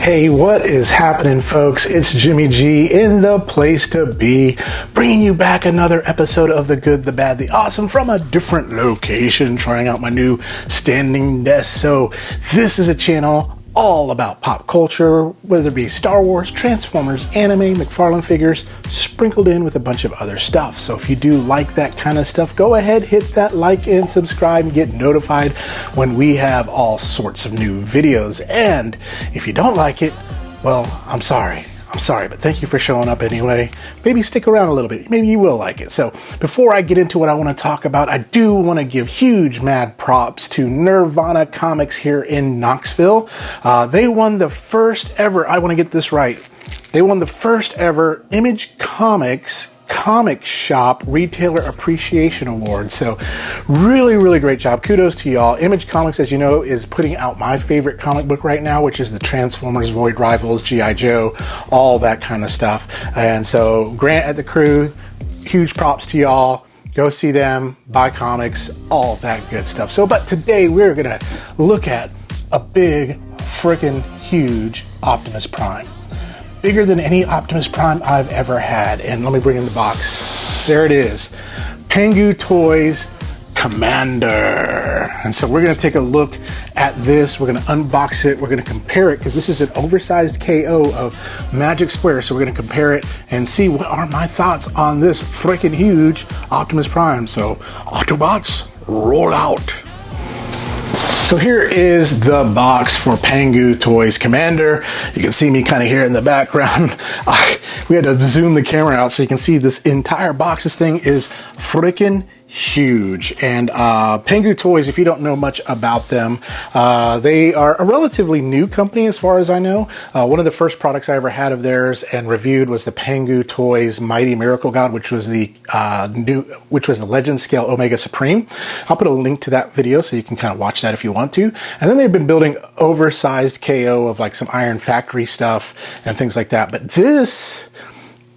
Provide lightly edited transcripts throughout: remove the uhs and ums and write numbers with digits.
Hey, what is happening, folks? It's Jimmy G in the place to be, bringing you back another episode of The Good, the Bad, the Awesome from a different location, trying out my new standing desk. So this is a channel all about pop culture, whether it be Star Wars, Transformers, anime, McFarlane figures, sprinkled in with a bunch of other stuff. So if you do like that kind of stuff, go ahead, hit that like and subscribe and get notified when we have all sorts of new videos. And if you don't like it, well, I'm sorry, but thank you for showing up anyway. Maybe stick around a little bit. Maybe you will like it. So before I get into what I want to talk about, I do want to give huge mad props to Nirvana Comics here in Knoxville. They won the first ever, I want to get this right, they won the first ever Image Comics Comic Shop Retailer Appreciation Award. So really great job. Kudos to y'all. Image Comics, as you know, is putting out my favorite comic book right now, which is the Transformers, Void Rivals, G.I. Joe, all that kind of stuff. And so Grant at the crew, huge props to y'all. Go see them, buy comics, all that good stuff. So, but today we're gonna look at a big, freaking huge Optimus Prime. Bigger than any Optimus Prime I've ever had. And let me bring in the box. There it is. Pangu Toys Commander. And so we're going to take a look at this. We're going to unbox it. We're going to compare it because this is an oversized KO of Magic Square. So we're going to compare it and see what are my thoughts on this freaking huge Optimus Prime. So Autobots, roll out. So here is the box for Pangu Toys Commander. You can see me kind of here in the background. We had to zoom the camera out so you can see this entire box. This thing is freaking huge. And Pangu Toys, if you don't know much about them, they are a relatively new company as far as I know. One of the first products I ever had of theirs and reviewed was the Pangu Toys Mighty Miracle God, which was the Legend Scale Omega Supreme. I'll put a link to that video so you can kind of watch that if you want to. And then they've been building oversized KO of like some Iron Factory stuff and things like that. But this,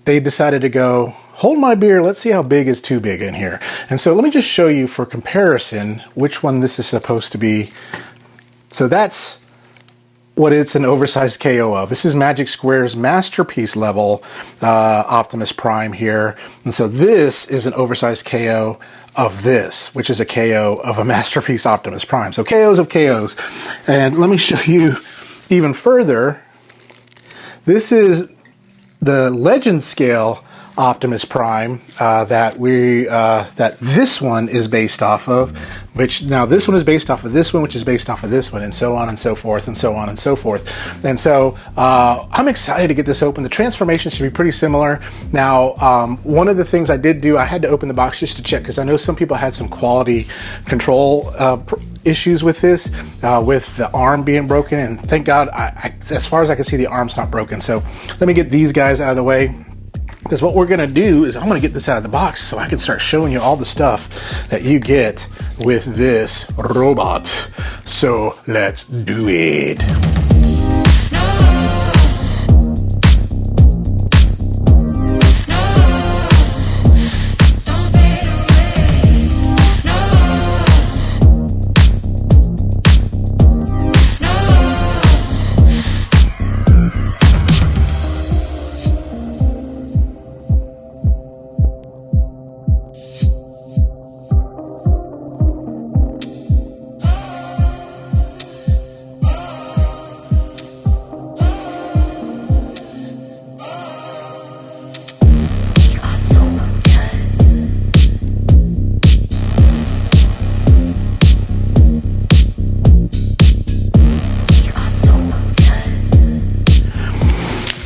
they decided to go, hold my beer, let's see how big is too big in here. And so let me just show you for comparison which one this is supposed to be. So that's what it's an oversized KO of. This is Magic Square's masterpiece level Optimus Prime here. And so this is an oversized KO of this, which is a KO of a masterpiece Optimus Prime. So KOs of KOs. And let me show you even further. This is the Legend Scale Optimus Prime that this one is based off of, which now this one is based off of this one, which is based off of this one, and so on and so forth, and so on and so forth. And so I'm excited to get this open. The transformation should be pretty similar. Now, one of the things I did do, I had to open the box just to check, because I know some people had some quality control issues with this, with the arm being broken, and thank God, as far as I can see, the arm's not broken. So let me get these guys out of the way. Because what we're going to do is I'm going to get this out of the box so I can start showing you all the stuff that you get with this robot. So let's do it.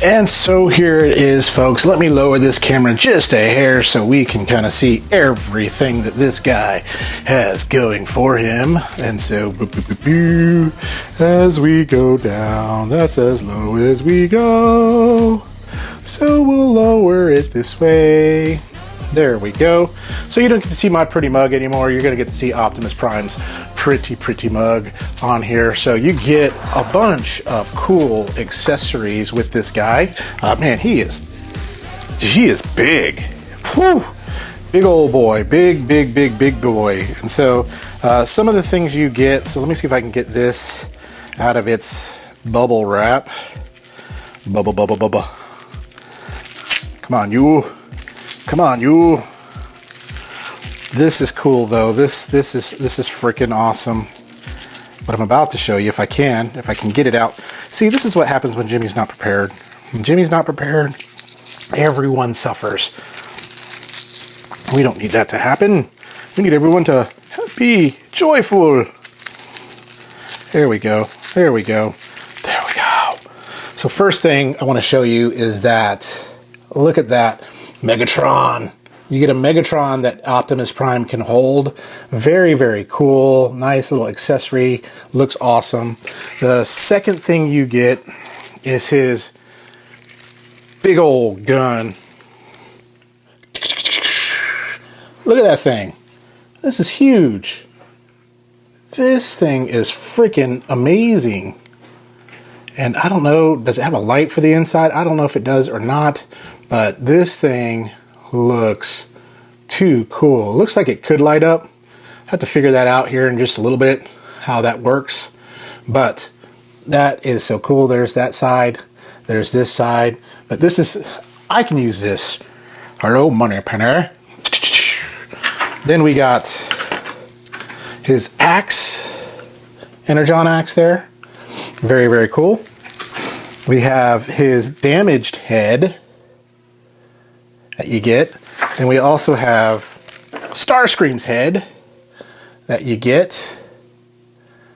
And so here it is, folks. Let me lower this camera just a hair so we can kind of see everything that this guy has going for him. And so, as we go down, that's as low as we go. So we'll lower it this way. There we go. So you don't get to see my pretty mug anymore. You're going to get to see Optimus Prime's pretty mug on here. So you get a bunch of cool accessories with this guy. Man, he is big. Whew. Big old boy. Big boy. And so some of the things you get, so let me see if I can get this out of its bubble wrap. Bubba, bubba, bubba. Come on, you. Come on, you. This is cool though. This is freaking awesome. What I'm about to show you, if I can get it out. See, this is what happens when Jimmy's not prepared. When Jimmy's not prepared, everyone suffers. We don't need that to happen. We need everyone to be joyful. There we go. There we go. There we go. So first thing I want to show you is that, look at that, Megatron. You get a Megatron that Optimus Prime can hold. Very, very cool. Nice little accessory. Looks awesome. The second thing you get is his big old gun. Look at that thing. This is huge. This thing is freaking amazing. And I don't know, does it have a light for the inside? I don't know if it does or not, but this thing looks too cool. It looks like it could light up. Have to figure that out here in just a little bit, how that works. But that is so cool. There's that side. There's this side. But this is, I can use this. Hello, Money Penny. Then we got his axe, Energon axe there. Very, very cool. We have his damaged head that you get. And we also have Starscream's head that you get.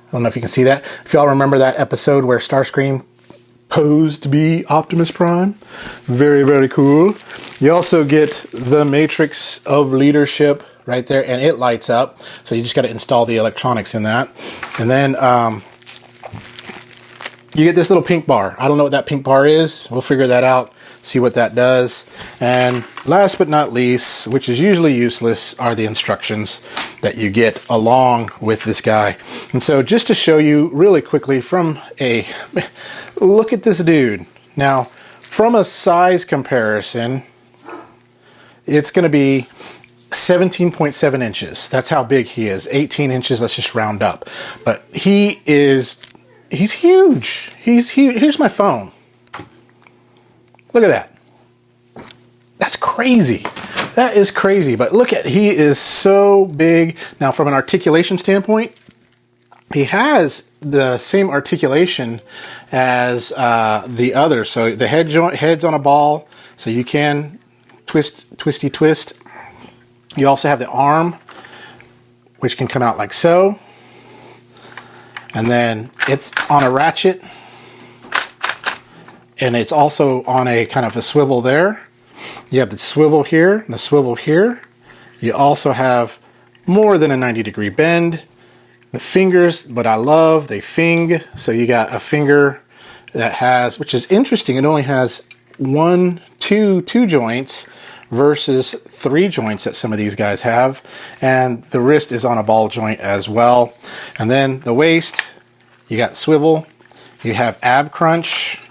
I don't know if you can see that. If y'all remember that episode where Starscream posed to be Optimus Prime. Very, very cool. You also get the Matrix of Leadership right there, and it lights up. So you just got to install the electronics in that. And then you get this little pink bar. I don't know what that pink bar is. We'll figure that out, see what that does. And last but not least, which is usually useless, are the instructions that you get along with this guy. And so just to show you really quickly from a look at this dude. Now, from a size comparison, it's going to be 17.7 inches. That's how big he is. 18 inches, let's just round up. But he's huge. He's huge. Here's my phone. Look at that. That's crazy. That is crazy. But look at, he is so big. Now, from an articulation standpoint, he has the same articulation as the other. So the head's on a ball, so you can twist. You also have the arm, which can come out like so. And then it's on a ratchet. And it's also on a kind of a swivel there. You have the swivel here and the swivel here. You also have more than a 90-degree bend. The fingers, what I love, they fing. So you got a finger that has, which is interesting, it only has two joints versus 3 joints that some of these guys have. And the wrist is on a ball joint as well. And then the waist, you got swivel, you have ab crunch.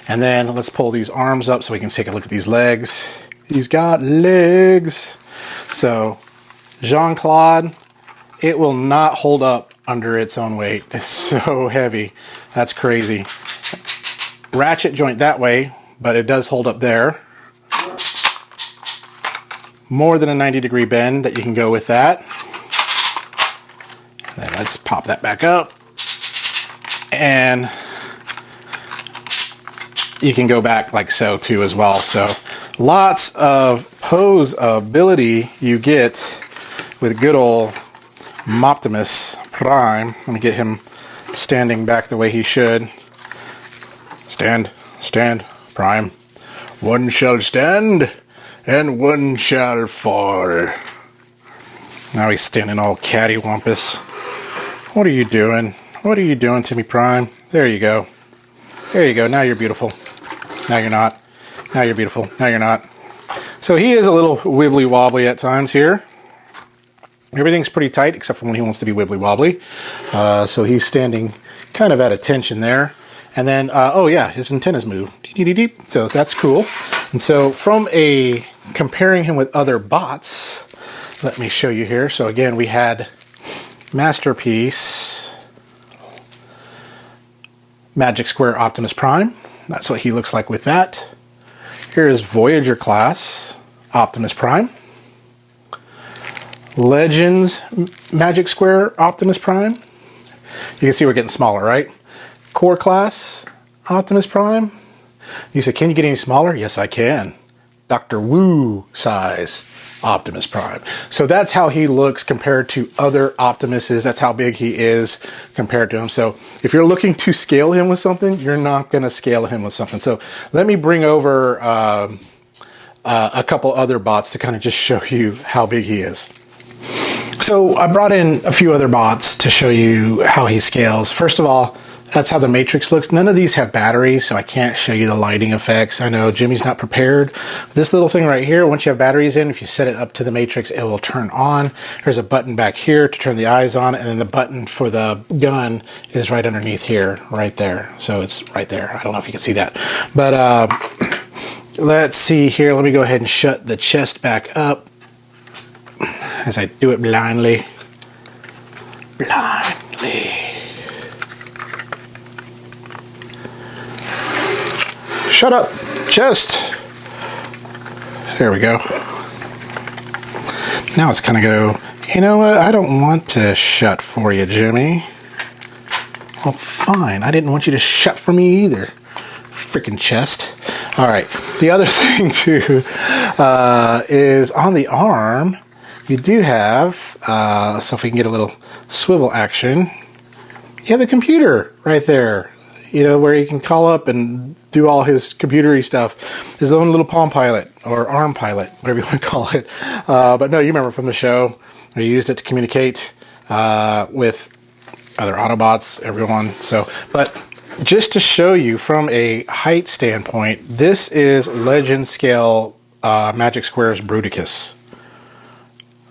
And then let's pull these arms up so we can take a look at these legs. He's got legs. So Jean-Claude, it will not hold up under its own weight. It's so heavy. That's crazy. Ratchet joint that way, but it does hold up there. More than a 90-degree bend that you can go with that. And then let's pop that back up. And you can go back like so too as well. So lots of pose ability you get with good old Optimus Prime. I'm gonna get him standing back the way he should. Stand, Prime. One shall stand and one shall fall. Now he's standing all cattywampus. What are you doing? What are you doing to me, Prime? There you go. There you go. Now you're beautiful. Now you're not. Now you're beautiful. Now you're not. So he is a little wibbly wobbly at times here. Everything's pretty tight except for when he wants to be wibbly wobbly. So he's standing kind of at attention there. And then, oh yeah, his antennas move. So that's cool. And so from comparing him with other bots, let me show you here. So again, we had Masterpiece, Magic Square Optimus Prime. that's what he looks like with that. Here is Voyager class Optimus Prime. Legends Magic Square Optimus Prime. You can see we're getting smaller, right? Core class Optimus Prime. You said, can you get any smaller? Yes, I can. Dr. Wu size Optimus Prime. So that's how he looks compared to other Optimuses. That's how big he is compared to him. So if you're looking to scale him with something, you're not going to scale him with something. So let me bring over a couple other bots to kind of just show you how big he is. So I brought in a few other bots to show you how he scales. First of all, that's how the Matrix looks. None of these have batteries, so I can't show you the lighting effects. I know Jimmy's not prepared. This little thing right here, once you have batteries in, if you set it up to the Matrix, it will turn on. There's a button back here to turn the eyes on, and then the button for the gun is right underneath here, right there. So it's right there. I don't know if you can see that. But let's see here. Let me go ahead and shut the chest back up as I do it blindly. Shut up, chest. There we go. Now it's kind of go, you know what? I don't want to shut for you, Jimmy. Well, fine. I didn't want you to shut for me either. Freaking chest. All right. The other thing too is on the arm, you do have, so if we can get a little swivel action, you have the computer right there. You know, where he can call up and do all his computery stuff. His own little Palm Pilot, or Arm Pilot, whatever you want to call it. But no, you remember from the show, we used it to communicate with other Autobots, everyone. So, but just to show you from a height standpoint, this is Legend Scale Magic Squares Bruticus.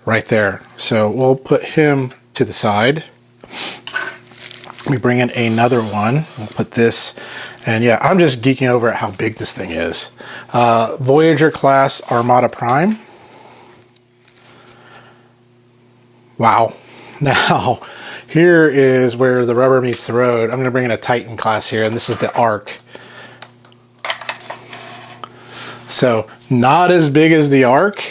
Right there. So we'll put him to the side. We bring in another one. We'll put this, and yeah, I'm just geeking over at how big this thing is. Voyager class Armada Prime. Wow. Now, here is where the rubber meets the road. I'm going to bring in a Titan class here, and this is the Arc. So, not as big as the Arc,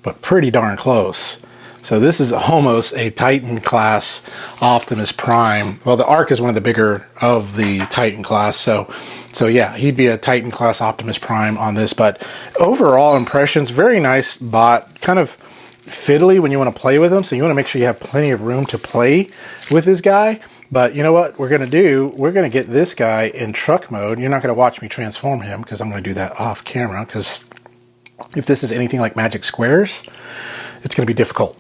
but pretty darn close. So this is almost a Titan class Optimus Prime. Well, the Arc is one of the bigger of the Titan class. So yeah, he'd be a Titan class Optimus Prime on this. But overall impressions, very nice bot. Kind of fiddly when you want to play with him. So you want to make sure you have plenty of room to play with this guy. But you know what we're going to do? We're going to get this guy in truck mode. You're not going to watch me transform him because I'm going to do that off camera. Because if this is anything like Magic Squares, it's going to be difficult.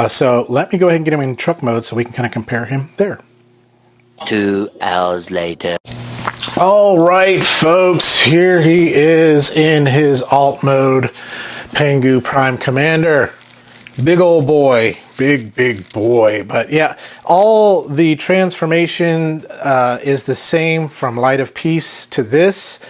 So let me go ahead and get him in truck mode so we can kind of compare him there. 2 hours later. All right, folks, here he is in his alt mode, Pangu Prime Commander. Big old boy, big boy. But yeah, all the transformation is the same from Light of Peace to this.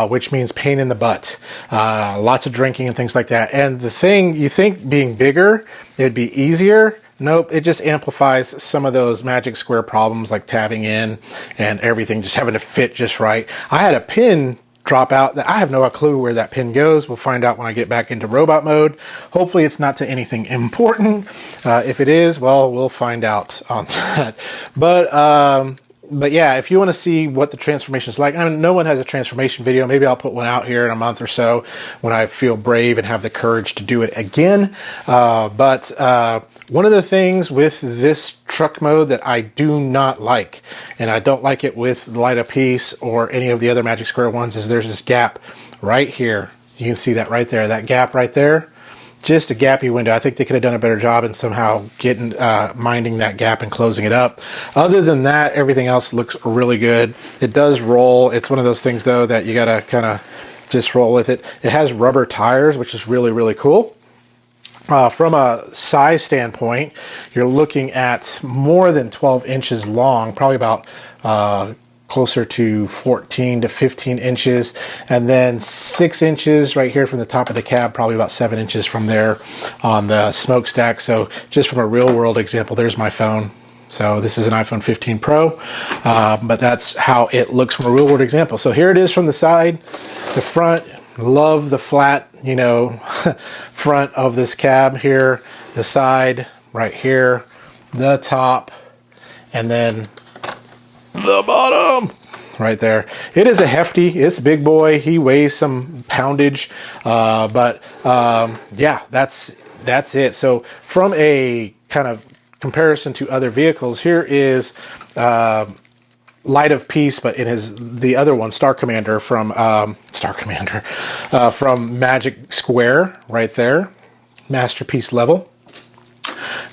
Which means pain in the butt, lots of drinking and things like that. And the thing, you think being bigger, it'd be easier. Nope, it just amplifies some of those Magic Square problems like tabbing in and everything, just having to fit just right. I had a pin drop out that I have no clue where that pin goes. We'll find out when I get back into robot mode. Hopefully it's not to anything important. If it is, well, we'll find out on that. But yeah, if you want to see what the transformation is like, I mean, no one has a transformation video. Maybe I'll put one out here in a month or so when I feel brave and have the courage to do it again. But one of the things with this truck mode that I do not like, and I don't like it with Light of Peace or any of the other Magic Square ones, is there's this gap right here. You can see that right there, that gap right there. Just a gappy window. I think they could have done a better job in somehow getting minding that gap and closing it up. Other than that, everything else looks really good. It does roll. It's one of those things, though, that you got to kind of just roll with it. It has rubber tires, which is really cool. From a size standpoint, you're looking at more than 12 inches long, probably about closer to 14 to 15 inches, and then 6 inches right here from the top of the cab, probably about 7 inches from there on the smokestack. So just from a real world example, there's my phone. So this is an iPhone 15 Pro, but that's how it looks from a real world example. So here it is from the side, the front. Love the flat, you know, front of this cab here, the side right here, the top, and then the bottom right there. It is a hefty, it's a big boy. He weighs some poundage, but yeah, that's it. So from a kind of comparison to other vehicles, here is Light of Peace, but in the other one, Star Commander from Magic Square, right there, masterpiece level.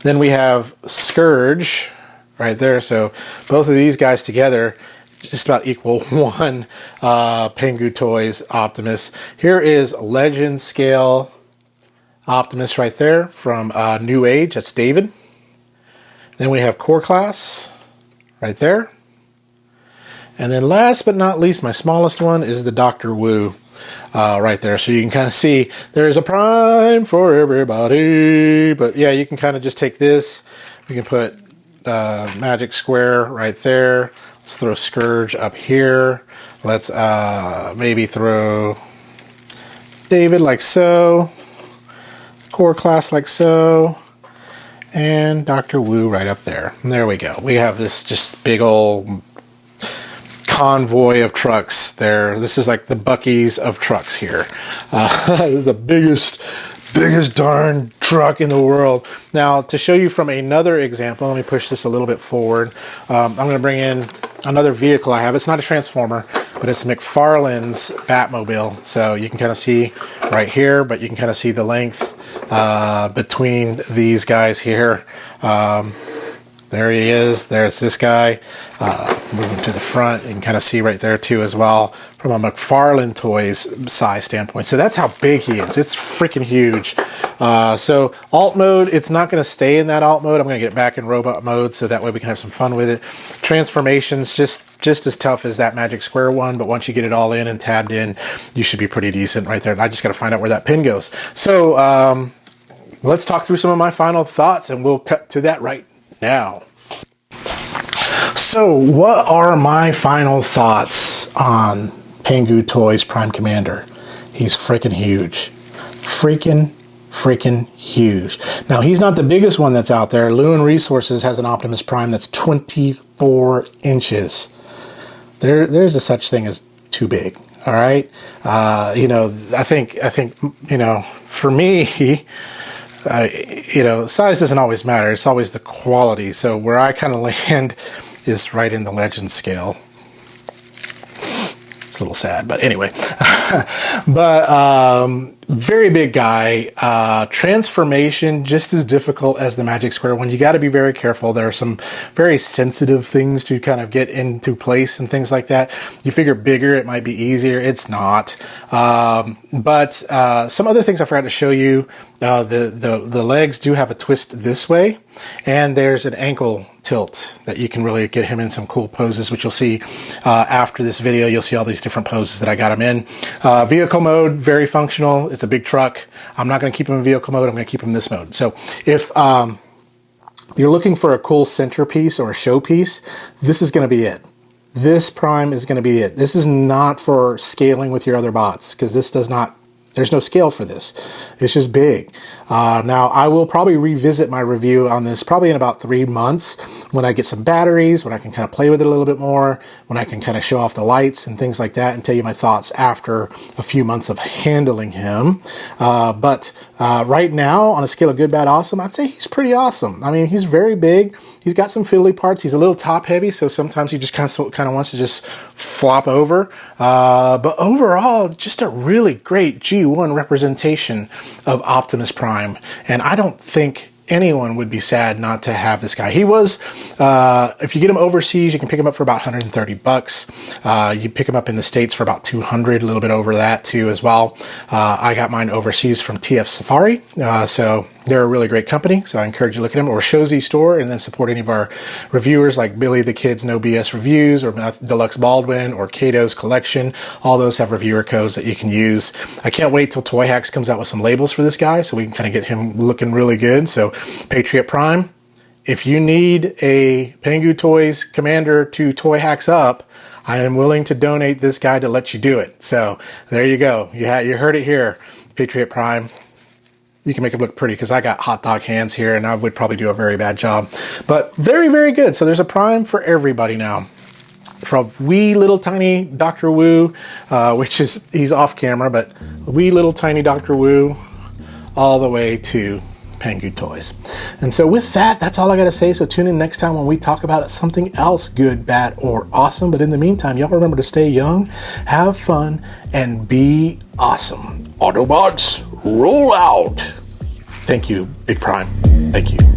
Then we have Scourge, right there. So both of these guys together, just about equal one Pangu Toys Optimus. Here is Legend Scale Optimus right there from New Age. That's David. Then we have Core Class right there. And then last but not least, my smallest one is the Dr. Wu right there. So you can kind of see there's a Prime for everybody. But yeah, you can kind of just take this. We can put Magic Square right there. Let's throw Scourge up here. Let's maybe throw David like so. Core Class like so. And Dr. Wu right up there. And there we go. We have this just big old convoy of trucks there. This is like the Buc-ee's of trucks here. The biggest darn truck in the world. Now, to show you from another example, let me push this a little bit forward. I'm going to bring in another vehicle I have. It's not a Transformer, but it's McFarlane's Batmobile. So you can kind of see right here, but you can kind of see the length between these guys here. There he is. There's this guy. Moving to the front, you can kind of see right there too as well from a McFarlane Toys size standpoint. So that's how big he is. It's freaking huge. So alt mode, it's not going to stay in that alt mode. I'm going to get it back in robot mode so that way we can have some fun with it. Transformations, just as tough as that Magic Square one, but once you get it all in and tabbed in, you should be pretty decent right there. I just got to find out where that pin goes. So let's talk through some of my final thoughts, and we'll cut to that right now. So what are my final thoughts on Pangu Toys Prime Commander? He's freaking huge. Freaking huge. Now, he's not the biggest one that's out there. Lewin Resources has an Optimus Prime that's 24 inches. There's a such thing as too big. All right. You know, I think, you know, for me, you know, size doesn't always matter. It's always the quality. So where I kind of land is right in the Legend scale. It's a little sad, but anyway. But very big guy. Transformation just as difficult as the Magic Square one. You got to be very careful. There are some very sensitive things to kind of get into place and things like that. You figure bigger, it might be easier. It's not. But some other things I forgot to show you. The legs do have a twist this way, and there's an ankle tilt that you can really get him in some cool poses, which you'll see after this video. You'll see all these different poses that I got him in. Vehicle mode, very functional. It's a big truck. I'm not going to keep him in vehicle mode. I'm going to keep him in this mode. So if you're looking for a cool centerpiece or a showpiece, this is going to be it. This Prime is going to be it. This is not for scaling with your other bots, because this does not, there's no scale for this. It's just big. Now, I will probably revisit my review on this probably in about 3 months when I get some batteries, when I can kind of play with it a little bit more, when I can kind of show off the lights and things like that and tell you my thoughts after a few months of handling him. But right now, on a scale of good, bad, awesome, I'd say he's pretty awesome. I mean, he's very big. He's got some fiddly parts. He's a little top heavy, so sometimes he just kind of wants to just flop over. But overall, just a really great G1 representation of Optimus Prime. And I don't think anyone would be sad not to have this guy. He was, if you get him overseas, you can pick him up for about $130. You pick him up in the States for about $200, a little bit over that too as well. I got mine overseas from TF Safari. So they're a really great company. So I encourage you to look at them, or Shozy Store, and then support any of our reviewers like Billy the Kid's No BS Reviews, or Deluxe Baldwin, or Cato's Collection. All those have reviewer codes that you can use. I can't wait till Toy Hacks comes out with some labels for this guy so we can kind of get him looking really good. So Patriot Prime, if you need a Pangu Toys Commander to toy hacks up, I am willing to donate this guy to let you do it. So there you go. You heard it here, Patriot Prime. You can make it look pretty because I got hot dog hands here and I would probably do a very bad job. But very, very good. So there's a Prime for everybody now. From wee little tiny Dr. Wu, which is, he's off camera, but wee little tiny Dr. Wu, all the way to Pangu Toys. And so with that, that's all I got to say. So tune in next time when we talk about something else good, bad, or awesome. But in the meantime, y'all remember to stay young, have fun, and be awesome. Autobots, roll out. Thank you, Big Prime. Thank you.